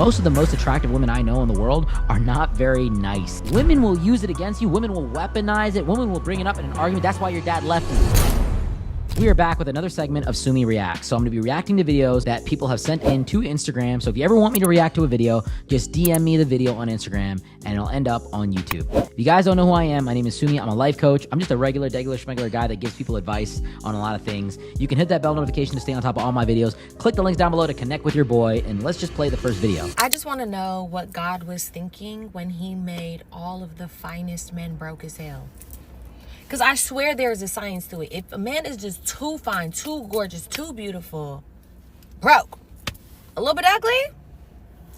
Most of the most attractive women I know in the world are not very nice. Women will use it against you. Women will weaponize it. Women will bring it up in an argument. That's why your dad left you. We are back with another segment of Sumi Reacts. So I'm going to be reacting to videos that people have sent in to Instagram. So if you ever want me to react to a video, just DM me the video on Instagram and it'll end up on YouTube. If you guys don't know who I am, my name is Sumi. I'm a life coach. I'm just a regular schmegular guy that gives people advice on a lot of things. You can hit that bell notification to stay on top of all my videos. Click the links down below to connect with your boy, and let's just play the first video. I just want to know what God was thinking when he made all of the finest men broke as hell. Because I swear there's a science to it. If a man is just too fine, too gorgeous, too beautiful, broke, a little bit ugly,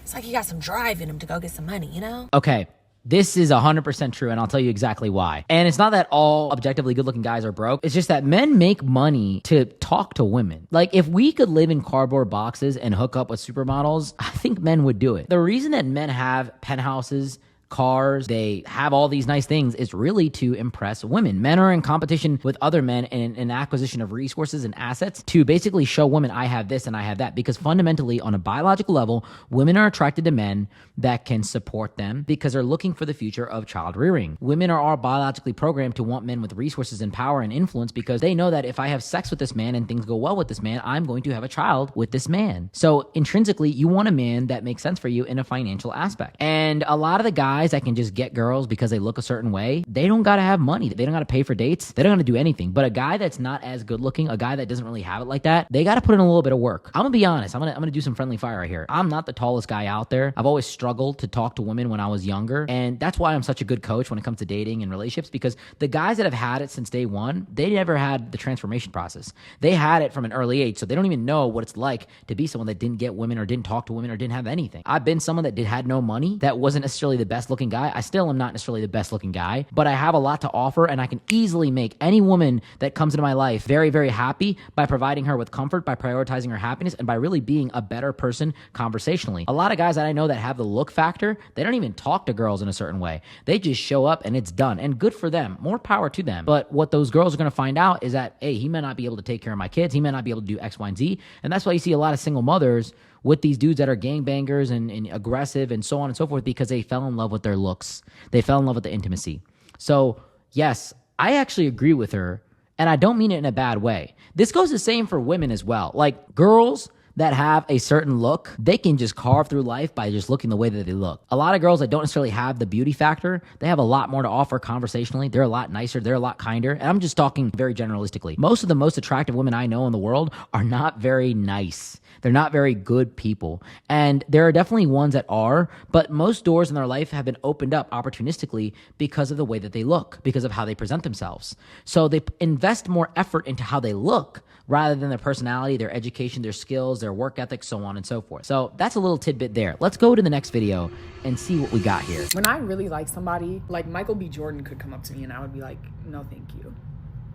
it's like he got some drive in him to go get some money, you know? Okay, this is 100% true, and I'll tell you exactly why. And it's not that all objectively good-looking guys are broke. It's just that men make money to talk to women. Like, if we could live in cardboard boxes and hook up with supermodels, I think men would do it. The reason that men have penthouses, cars, they have all these nice things is really to impress women. Men are in competition with other men in an acquisition of resources and assets to basically show women, I have this and I have that. Because fundamentally, on a biological level, women are attracted to men that can support them because they're looking for the future of child rearing. Women are all biologically programmed to want men with resources and power and influence because they know that if I have sex with this man and things go well with this man, I'm going to have a child with this man. So intrinsically, you want a man that makes sense for you in a financial aspect. And a lot of the guys that can just get girls because they look a certain way, they don't got to have money. They don't got to pay for dates. They don't got to do anything. But a guy that's not as good looking, a guy that doesn't really have it like that, they got to put in a little bit of work. I'm going to be honest. I'm going to do some friendly fire right here. I'm not the tallest guy out there. I've always struggled to talk to women when I was younger. And that's why I'm such a good coach when it comes to dating and relationships, because the guys that have had it since day one, they never had the transformation process. They had it from an early age. So they don't even know what it's like to be someone that didn't get women or didn't talk to women or didn't have anything. I've been someone that had no money, that wasn't necessarily the best looking guy. I still am not necessarily the best looking guy, but I have a lot to offer, and I can easily make any woman that comes into my life very, very happy by providing her with comfort, by prioritizing her happiness, and by really being a better person conversationally. A lot of guys that I know that have the look factor, they don't even talk to girls in a certain way. They just show up and it's done, and good for them. More power to them. But what those girls are going to find out is that, hey, he may not be able to take care of my kids. He may not be able to do X, Y, and Z. And that's why you see a lot of single mothers with these dudes that are gangbangers and aggressive and so on and so forth, because they fell in love with their looks. They fell in love with the intimacy. So yes, I actually agree with her, and I don't mean it in a bad way. This goes the same for women as well. Like, girls that have a certain look, they can just carve through life by just looking the way that they look. A lot of girls that don't necessarily have the beauty factor, they have a lot more to offer conversationally. They're a lot nicer. They're a lot kinder. And I'm just talking very generalistically. Most of the most attractive women I know in the world are not very nice. They're not very good people. And there are definitely ones that are, but most doors in their life have been opened up opportunistically because of the way that they look, because of how they present themselves. So they invest more effort into how they look rather than their personality, their education, their skills, their work ethic, so on and so forth. So that's a little tidbit there. Let's go to the next video and see what we got here. When I really like somebody, like Michael B. Jordan could come up to me and I would be like, no, thank you.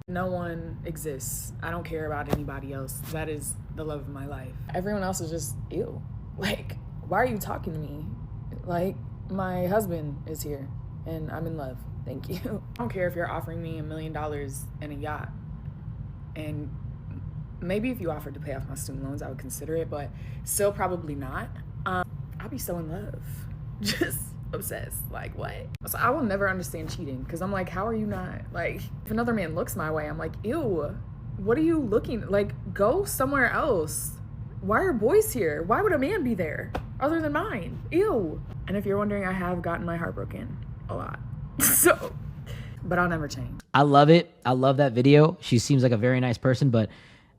No one exists. I don't care about anybody else. That is the love of my life. Everyone else is just, ew. Like, why are you talking to me? Like, my husband is here and I'm in love. Thank you. I don't care if you're offering me $1 million and a yacht. And maybe if you offered to pay off my student loans, I would consider it, but still probably not. I'd be so in love. Just obsessed. Like, what? So I will never understand cheating, because I'm like, how are you not? Like, if another man looks my way, I'm like, ew, what are you looking? Like, go somewhere else. Why are boys here? Why would a man be there other than mine? Ew. And if you're wondering, I have gotten my heart broken a lot. So, but I'll never change. I love it. I love that video. She seems like a very nice person, but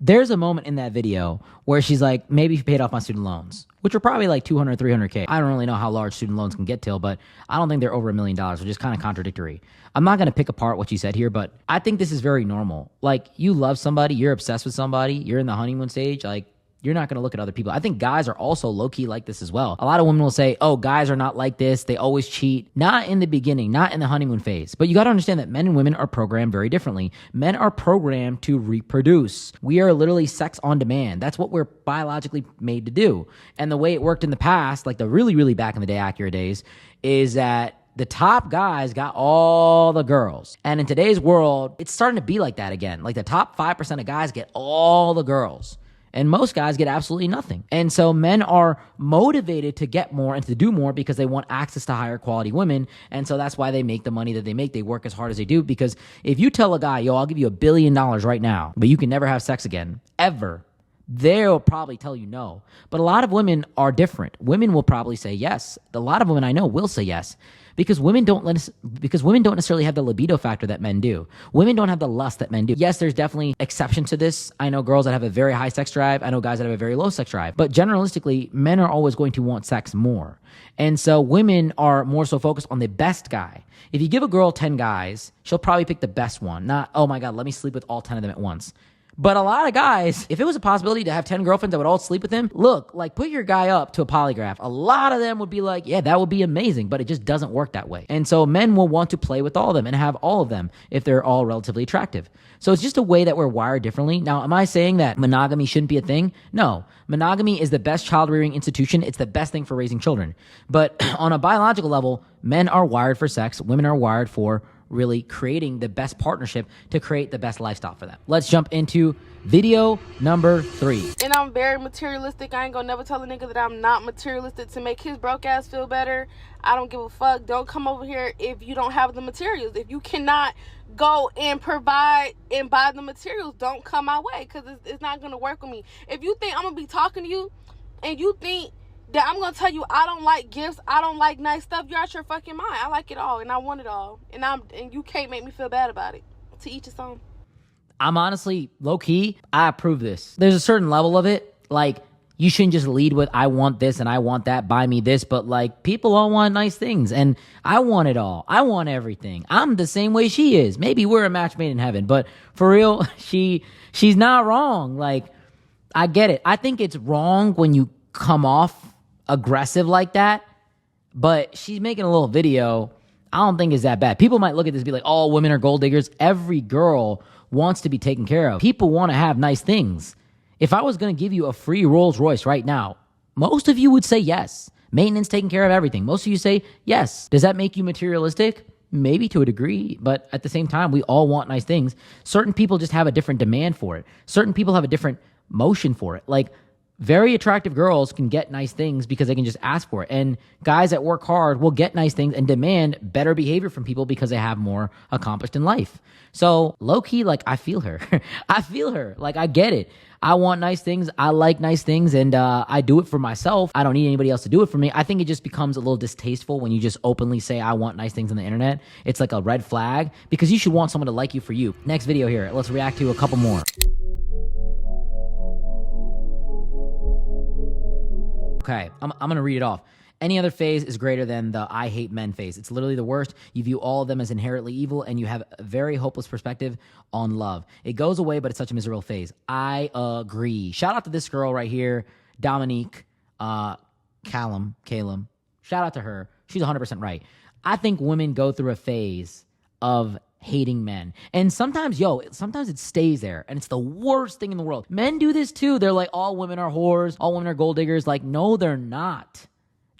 there's a moment in that video where she's like, maybe if you paid off my student loans, which are probably like 200, 300K. I don't really know how large student loans can get till, but I don't think they're over $1 million, which is kind of contradictory. I'm not going to pick apart what she said here, but I think this is very normal. Like, you love somebody, you're obsessed with somebody, you're in the honeymoon stage, like, you're not going to look at other people. I think guys are also low-key like this as well. A lot of women will say, oh, guys are not like this. They always cheat. Not in the beginning, not in the honeymoon phase. But you got to understand that men and women are programmed very differently. Men are programmed to reproduce. We are literally sex on demand. That's what we're biologically made to do. And the way it worked in the past, like the really, really back in the day, accurate days, is that the top guys got all the girls. And in today's world, it's starting to be like that again. Like the top 5% of guys get all the girls. And most guys get absolutely nothing. And so men are motivated to get more and to do more because they want access to higher quality women. And so that's why they make the money that they make. They work as hard as they do, because if you tell a guy, yo, I'll give you $1 billion right now, but you can never have sex again, ever, they'll probably tell you no. But a lot of women are different. Women will probably say yes. A lot of women I know will say yes. Because women don't necessarily have the libido factor that men do. Women don't have the lust that men do. Yes, there's definitely exceptions to this. I know girls that have a very high sex drive. I know guys that have a very low sex drive. But generalistically, men are always going to want sex more. And so women are more so focused on the best guy. If you give a girl 10 guys, she'll probably pick the best one. Not, oh my God, let me sleep with all 10 of them at once. But a lot of guys, if it was a possibility to have 10 girlfriends that would all sleep with him, look, like put your guy up to a polygraph. A lot of them would be like, yeah, that would be amazing, but it just doesn't work that way. And so men will want to play with all of them and have all of them if they're all relatively attractive. So it's just a way that we're wired differently. Now, am I saying that monogamy shouldn't be a thing? No. Monogamy is the best child rearing institution. It's the best thing for raising children. But on a biological level, men are wired for sex. Women are wired for really creating the best partnership to create the best lifestyle for them. Let's jump into video number 3. And I'm very materialistic. I ain't gonna never tell a nigga that I'm not materialistic to make his broke ass feel better. I don't give a fuck. Don't come over here if you don't have the materials. If you cannot go and provide and buy the materials, don't come my way, because it's not gonna work with me. If you think I'm gonna be talking to you and you think that I'm gonna tell you I don't like gifts, I don't like nice stuff, you're out your fucking mind. I like it all and I want it all. And you can't make me feel bad about it. To each his own. I'm honestly, low-key, I approve this. There's a certain level of it. Like, you shouldn't just lead with, I want this and I want that, buy me this. But, like, people all want nice things. And I want it all. I want everything. I'm the same way she is. Maybe we're a match made in heaven. But for real, she's not wrong. Like, I get it. I think it's wrong when you come off aggressive like that. But she's making a little video. I don't think it's that bad. People might look at this and be like, oh, women are gold diggers. Every girl wants to be taken care of. People want to have nice things. If I was going to give you a free Rolls Royce right now, most of you would say yes. Maintenance, taking care of everything. Most of you say yes. Does that make you materialistic? Maybe to a degree, but at the same time, we all want nice things. Certain people just have a different demand for it. Certain people have a different motion for it. Like, very attractive girls can get nice things because they can just ask for it. And guys that work hard will get nice things and demand better behavior from people because they have more accomplished in life. So low-key, like, I feel her. I feel her. Like, I get it. I want nice things. I like nice things. And I do it for myself. I don't need anybody else to do it for me. I think it just becomes a little distasteful when you just openly say, I want nice things on the internet. It's like a red flag because you should want someone to like you for you. Next video here. Let's react to a couple more. Okay, I'm going to read it off. Any other phase is greater than the I hate men phase. It's literally the worst. You view all of them as inherently evil, and you have a very hopeless perspective on love. It goes away, but it's such a miserable phase. I agree. Shout out to this girl right here, Dominique Callum. Shout out to her. She's 100% right. I think women go through a phase of hating men. And sometimes it stays there, and it's the worst thing in the world. Men do this too. They're like, all women are whores, all women are gold diggers. Like, no, they're not.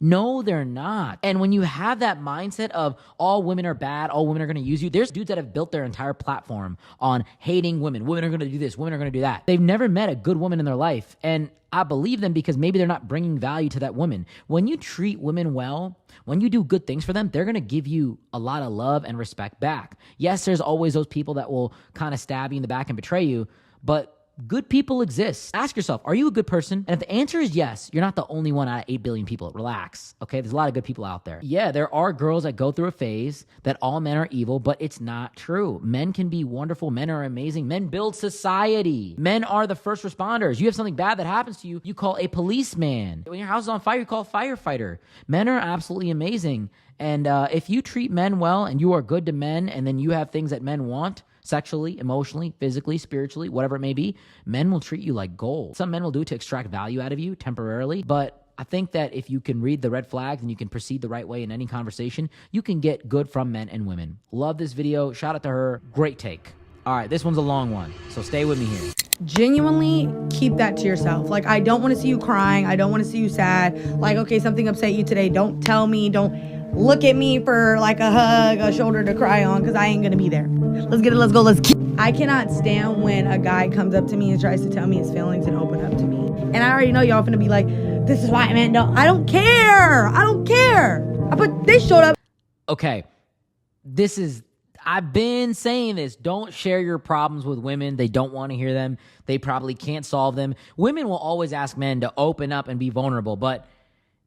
No, they're not. And when you have that mindset of all women are bad, all women are going to use you, there's dudes that have built their entire platform on hating women. Women are going to do this. Women are going to do that. They've never met a good woman in their life. And I believe them because maybe they're not bringing value to that woman. When you treat women well, when you do good things for them, they're going to give you a lot of love and respect back. Yes, there's always those people that will kind of stab you in the back and betray you, but good people exist. Ask yourself, are you a good person? And if the answer is yes, you're not the only one out of 8 billion people. Relax, okay? There's a lot of good people out there. Yeah, there are girls that go through a phase that all men are evil, but it's not true. Men can be wonderful. Men are amazing. Men build society. Men are the first responders. You have something bad that happens to you, you call a policeman. When your house is on fire, you call a firefighter. Men are absolutely amazing. And if you treat men well and you are good to men, and then you have things that men want, sexually, emotionally, physically, spiritually, whatever it may be, men will treat you like gold. Some men will do it to extract value out of you temporarily, but I think that if you can read the red flags and you can proceed the right way in any conversation, you can get good from men and women. Love this video. Shout out to her. Great take. All right, this one's a long one, so stay with me here. Genuinely keep that to yourself. Like, I don't want to see you crying. I don't want to see you sad. Like, okay, something upset you today. Don't tell me. Don't look at me for like a hug, a shoulder to cry on, because I ain't gonna be there. Let's get it. Let's go. Let's keep I cannot stand when a guy comes up to me and tries to tell me his feelings and open up to me. And I already know y'all finna be like, this is why, man, no, I don't care. I don't care. But they showed up. Okay, I've been saying this. Don't share your problems with women. They don't want to hear them. They probably can't solve them. Women will always ask men to open up and be vulnerable, but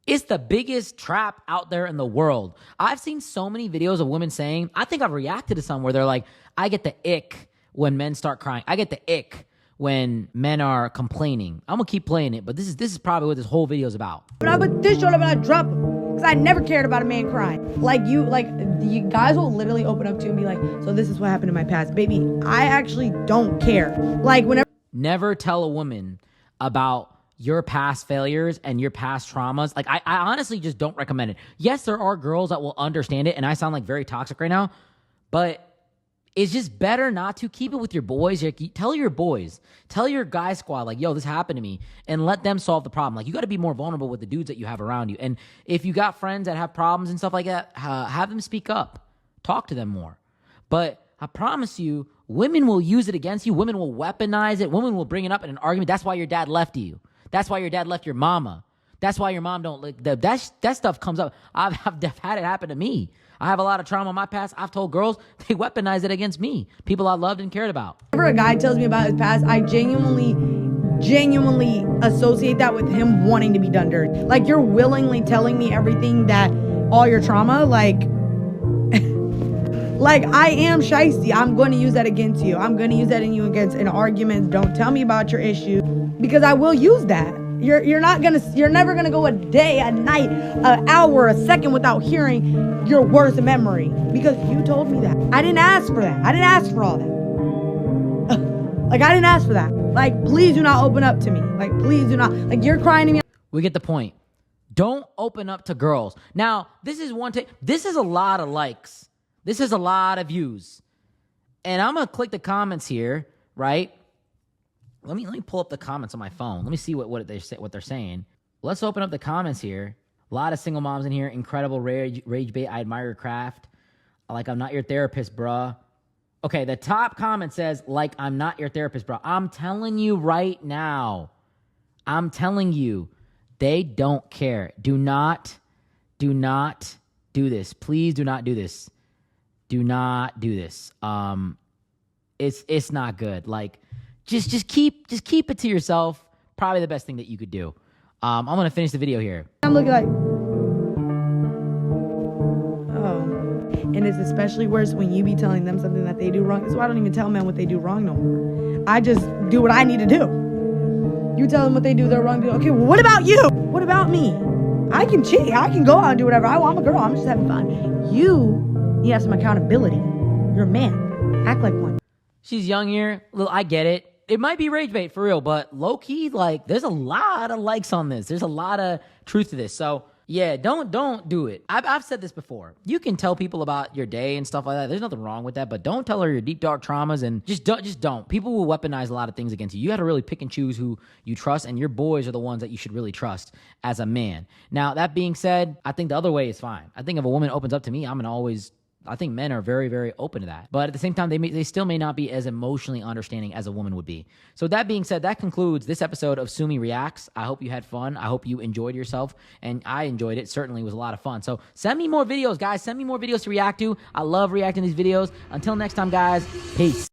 it's the biggest trap out there in the world. I've seen so many videos of women saying, I think I've reacted to some where they're like, I get the ick when men start crying. I get the ick when men are complaining. I'm gonna keep playing it, but this is probably what this whole video is about. But this showed up and I dropped him. Because I never cared about a man crying. Like you guys will literally open up to you and be like, so this is what happened in my past. Baby, I actually don't care. Like whenever. Never tell a woman about your past failures and your past traumas. Like I honestly just don't recommend it. Yes, there are girls that will understand it, and I sound like very toxic right now, but it's just better not to. Keep it with your boys. Tell your boys, tell your guy squad, like, yo, this happened to me, and let them solve the problem. Like, you got to be more vulnerable with the dudes that you have around you. And if you got friends that have problems and stuff like that, have them speak up. Talk to them more. But I promise you, women will use it against you. Women will weaponize it. Women will bring it up in an argument. That's why your dad left you. That's why your dad left your mama. That's why your mom don't like that stuff comes up. I've had it happen to me. I have a lot of trauma in my past. I've told girls, they weaponize it against me. People I loved and cared about. Whenever a guy tells me about his past, I genuinely associate that with him wanting to be done dirty. Like, you're willingly telling me everything that, all your trauma, like I am shiesty. I'm going to use that against you. I'm going to use that in you against an argument. Don't tell me about your issue, because I will use that. You're never gonna go a day, a night, an hour, a second without hearing your worst memory, because you told me that. I didn't ask for that. I didn't ask for all that. Like, I didn't ask for that. Like, please do not open up to me. Like, please do not. Like, you're crying to me. We get the point. Don't open up to girls. Now, this is this is a lot of likes. This is a lot of views. And I'm gonna click the comments here, right? Let me pull up the comments on my phone. Let me see what they're saying. Let's open up the comments here. A lot of single moms in here. Incredible rage bait. I admire your craft. Like, I'm not your therapist, bruh. Okay, the top comment says, like, I'm not your therapist, bruh. I'm telling you right now. I'm telling you, they don't care. Do not do this. Please do not do this. Do not do this. It's not good. Like, Just keep it to yourself. Probably the best thing that you could do. I'm gonna finish the video here. I'm looking like, oh, and it's especially worse when you be telling them something that they do wrong. That's why I don't even tell men what they do wrong no more. I just do what I need to do. You tell them what they do, they're wrong. Okay, well, what about you? What about me? I can cheat. I can go out and do whatever I want. I'm a girl. I'm just having fun. You need to have some accountability. You're a man. Act like one. She's young here. I get it. It might be rage bait for real, but low key, like, there's a lot of likes on this. There's a lot of truth to this. So yeah, don't do it. I've said this before. You can tell people about your day and stuff like that. There's nothing wrong with that, but don't tell her your deep dark traumas, and just don't. People will weaponize a lot of things against you. You got to really pick and choose who you trust, and your boys are the ones that you should really trust as a man. Now, that being said, I think the other way is fine. I think if a woman opens up to me, I think men are very, very open to that. But at the same time, they still may not be as emotionally understanding as a woman would be. So that being said, that concludes this episode of Sumi Reacts. I hope you had fun. I hope you enjoyed yourself. And I enjoyed it. Certainly was a lot of fun. So send me more videos, guys. Send me more videos to react to. I love reacting to these videos. Until next time, guys. Peace.